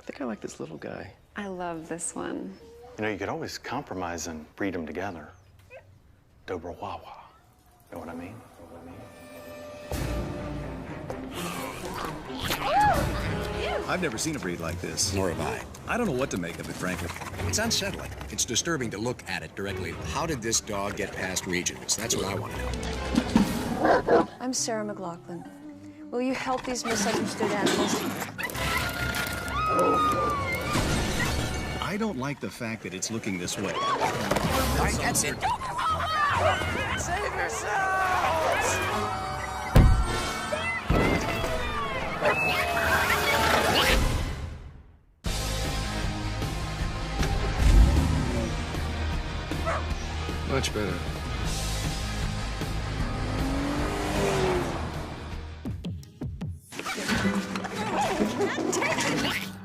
think I like this little guy. I love this one. You know, you could always compromise and breed them together. Dobra Wawa. Know what I mean? I've never seen a breed like this. Nor have I. I don't know what to make of it, frankly. It's unsettling. It's disturbing to look at it directly. How did this dog get past Regents? That's what I want to know. I'm Sarah McLaughlin. Will you help these misunderstood animals? I don't like the fact that it's looking this way. All right, that's it. Save yourselves! Much better. Take it!